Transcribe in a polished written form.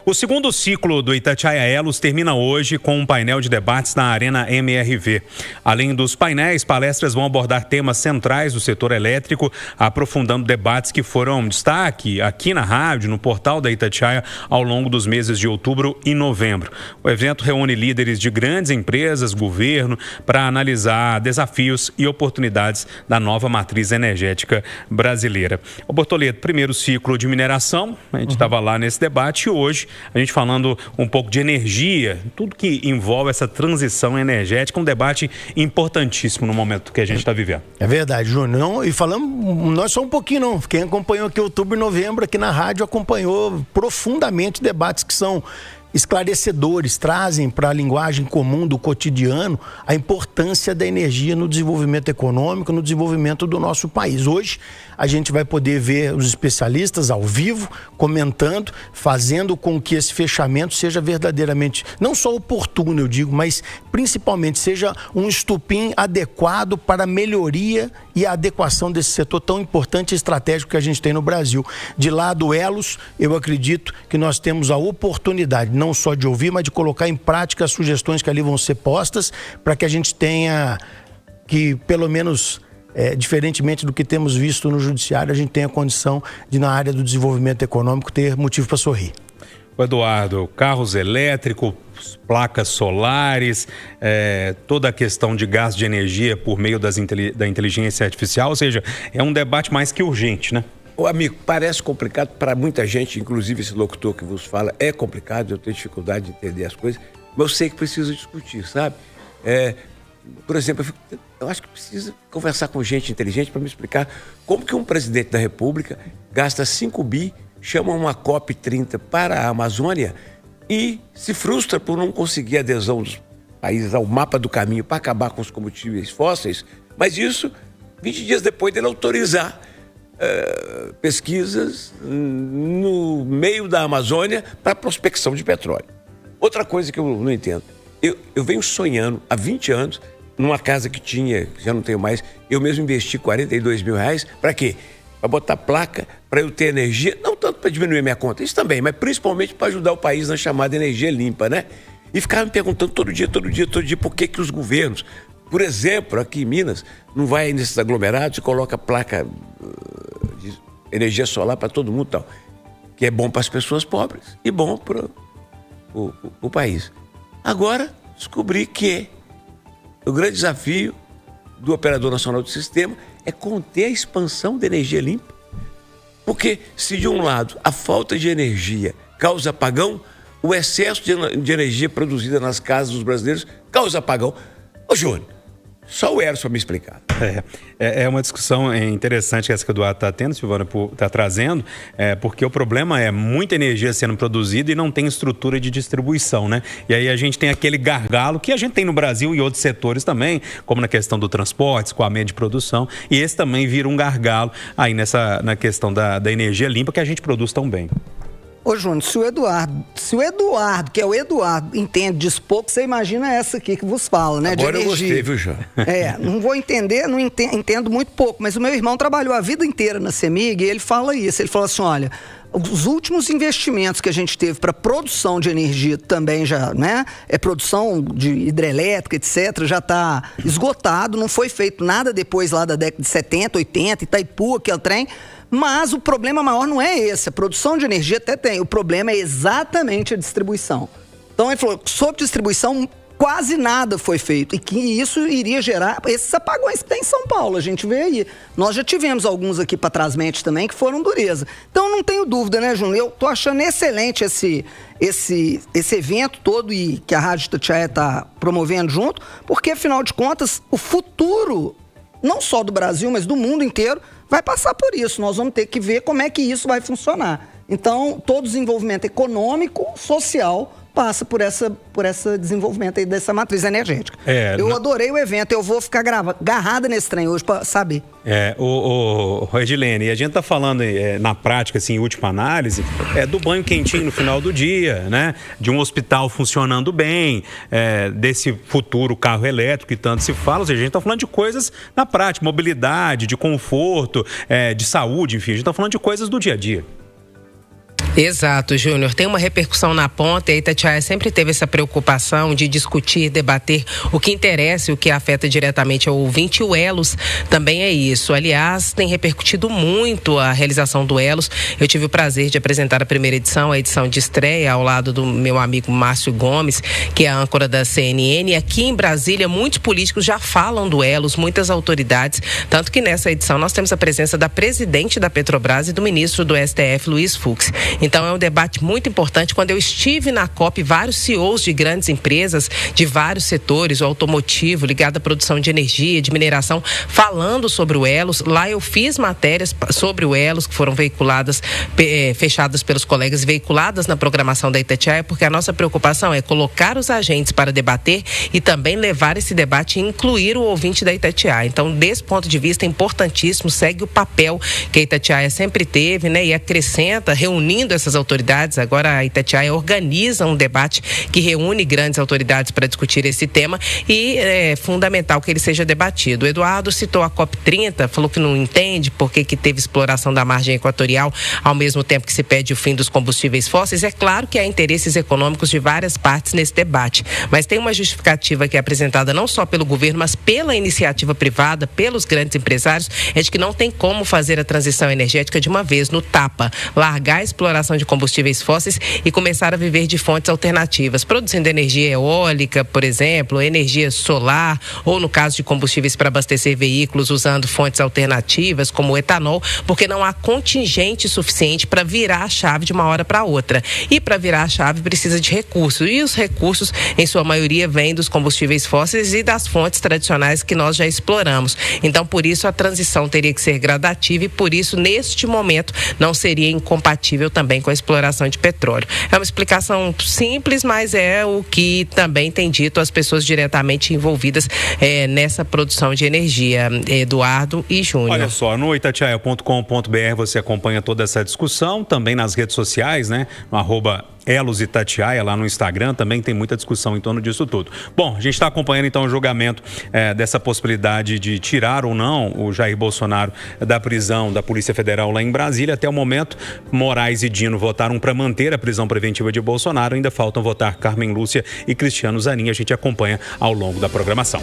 O segundo ciclo do Itatiaia Elos termina hoje com um painel de debates na Arena MRV. Além dos painéis, palestras vão abordar temas centrais do setor elétrico, aprofundando debates que foram destaque aqui na rádio, no portal da Itatiaia, ao longo dos meses de outubro e novembro. O evento reúne líderes de grandes empresas, governo, para analisar desafios e oportunidades da nova matriz energética brasileira. O Bortoleto, primeiro ciclo de mineração, a gente estava lá nesse debate e hoje a gente falando um pouco de energia, tudo que envolve essa transição energética, um debate importantíssimo no momento que a gente está vivendo. É verdade, Júnior. E falamos, nós só um pouquinho não, quem acompanhou aqui outubro e novembro aqui na rádio acompanhou profundamente debates que são esclarecedores, trazem para a linguagem comum do cotidiano a importância da energia no desenvolvimento econômico, no desenvolvimento do nosso país. Hoje a gente vai poder ver os especialistas ao vivo, comentando, fazendo com que esse fechamento seja verdadeiramente, não só oportuno, eu digo, mas principalmente seja um estupim adequado para a melhoria e a adequação desse setor tão importante e estratégico que a gente tem no Brasil. De lá do Elos, eu acredito que nós temos a oportunidade não só de ouvir, mas de colocar em prática as sugestões que ali vão ser postas, para que a gente tenha, que pelo menos, diferentemente do que temos visto no judiciário, a gente tenha condição de, na área do desenvolvimento econômico, ter motivo para sorrir. Eduardo, carros elétricos, placas solares, toda a questão de gasto de energia por meio da inteligência artificial, ou seja, é um debate mais que urgente, né? Ô, amigo, parece complicado para muita gente, inclusive esse locutor que vos fala, é complicado, eu tenho dificuldade de entender as coisas, mas eu sei que precisa discutir, sabe? Por exemplo, eu acho que precisa conversar com gente inteligente para me explicar como que um presidente da República gasta 5 bi, chama uma COP30 para a Amazônia e se frustra por não conseguir adesão dos países ao mapa do caminho para acabar com os combustíveis fósseis, mas isso 20 dias depois dele autorizar pesquisas no meio da Amazônia para prospecção de petróleo. Outra coisa que eu não entendo, eu venho sonhando há 20 anos numa casa que tinha, já não tenho mais, eu mesmo investi R$42 mil, para quê? Para botar placa, para eu ter energia, não tanto para diminuir a minha conta, isso também, mas principalmente para ajudar o país na chamada energia limpa, né? E ficava me perguntando todo dia, por que os governos, por exemplo, aqui em Minas, não vai nesses aglomerados e coloca placa de energia solar para todo mundo e tal, que é bom para as pessoas pobres e bom para o país. Agora, descobri que o grande desafio do Operador Nacional do Sistema é conter a expansão da energia limpa. Porque se de um lado a falta de energia causa apagão, o excesso de energia produzida nas casas dos brasileiros causa apagão. Ô, Júnior, só o Erson me explicar. É uma discussão interessante essa que o Eduardo está tendo, Silvana, está trazendo, porque o problema é muita energia sendo produzida e não tem estrutura de distribuição, né? E aí a gente tem aquele gargalo que a gente tem no Brasil e outros setores também, como na questão do transporte, escoamento de produção, e esse também vira um gargalo aí na questão da energia limpa que a gente produz tão bem. Ô, Júnior, se o Eduardo, que é o Eduardo, entende disso pouco, você imagina essa aqui que vos fala, né? Agora de energia. Eu gostei, viu, João? Não vou entender, entendo muito pouco, mas o meu irmão trabalhou a vida inteira na CEMIG e ele fala isso, ele fala assim, olha, os últimos investimentos que a gente teve para produção de energia também já, né? Produção de hidrelétrica, etc., já está esgotado, não foi feito nada depois lá da década de 70, 80, Itaipu, aquele trem. Mas o problema maior não é esse, a produção de energia até tem, o problema é exatamente a distribuição. Então ele falou, sobre distribuição quase nada foi feito e que isso iria gerar esses apagões que tem em São Paulo, a gente vê aí. Nós já tivemos alguns aqui para Trasmente também que foram dureza. Então não tenho dúvida, né, Júnior? Eu tô achando excelente esse evento todo e que a Rádio Itatiaia está promovendo junto, porque afinal de contas o futuro, não só do Brasil, mas do mundo inteiro, vai passar por isso. Nós vamos ter que ver como é que isso vai funcionar. Então, todo desenvolvimento econômico, social, passa por esse desenvolvimento aí dessa matriz energética. Eu adorei o evento, eu vou ficar agarrada nesse trem hoje para saber. Edilene, a gente tá falando na prática, assim, em última análise, do banho quentinho no final do dia, né? De um hospital funcionando bem, desse futuro carro elétrico que tanto se fala, ou seja, a gente tá falando de coisas na prática, mobilidade, de conforto, de saúde, enfim, a gente tá falando de coisas do dia a dia. Exato, Júnior. Tem uma repercussão na ponta e a Itatiaia sempre teve essa preocupação de discutir, debater o que interessa e o que afeta diretamente ao ouvinte. O Elos também é isso. Aliás, tem repercutido muito a realização do Elos. Eu tive o prazer de apresentar a primeira edição, a edição de estreia, ao lado do meu amigo Márcio Gomes, que é a âncora da CNN. E aqui em Brasília, muitos políticos já falam do Elos, muitas autoridades, tanto que nessa edição nós temos a presença da presidente da Petrobras e do ministro do STF, Luiz Fux. Então é um debate muito importante. Quando eu estive na COP, vários CEOs de grandes empresas, de vários setores, o automotivo, ligado à produção de energia, de mineração, falando sobre o Elos. Lá eu fiz matérias sobre o Elos, que foram veiculadas, fechadas pelos colegas, veiculadas na programação da Itatiaia, porque a nossa preocupação é colocar os agentes para debater e também levar esse debate e incluir o ouvinte da Itatiaia. Então, desse ponto de vista, é importantíssimo, segue o papel que a Itatiaia sempre teve, né? E acrescenta, reunindo essas autoridades. Agora a Itatiaia organiza um debate que reúne grandes autoridades para discutir esse tema e é fundamental que ele seja debatido. O Eduardo citou a COP30, falou que não entende por que teve exploração da margem equatorial ao mesmo tempo que se pede o fim dos combustíveis fósseis. É claro que há interesses econômicos de várias partes nesse debate, mas tem uma justificativa que é apresentada não só pelo governo, mas pela iniciativa privada, pelos grandes empresários, é de que não tem como fazer a transição energética de uma vez, no tapa, largar a exploração de combustíveis fósseis e começar a viver de fontes alternativas, produzindo energia eólica, por exemplo, energia solar, ou no caso de combustíveis para abastecer veículos usando fontes alternativas, como o etanol, porque não há contingente suficiente para virar a chave de uma hora para outra. E para virar a chave precisa de recursos, e os recursos, em sua maioria, vêm dos combustíveis fósseis e das fontes tradicionais que nós já exploramos. Então, por isso, a transição teria que ser gradativa e, por isso, neste momento, não seria incompatível também com a exploração de petróleo. É uma explicação simples, mas é o que também tem dito as pessoas diretamente envolvidas nessa produção de energia. Eduardo e Júnior. Olha só, no itatiaia.com.br você acompanha toda essa discussão, também nas redes sociais, né? No @Elos Itatiaia, lá no Instagram, também tem muita discussão em torno disso tudo. Bom, a gente está acompanhando então o julgamento dessa possibilidade de tirar ou não o Jair Bolsonaro da prisão da Polícia Federal lá em Brasília. Até o momento, Moraes e Dino votaram para manter a prisão preventiva de Bolsonaro. Ainda faltam votar Carmen Lúcia e Cristiano Zanin. A gente acompanha ao longo da programação.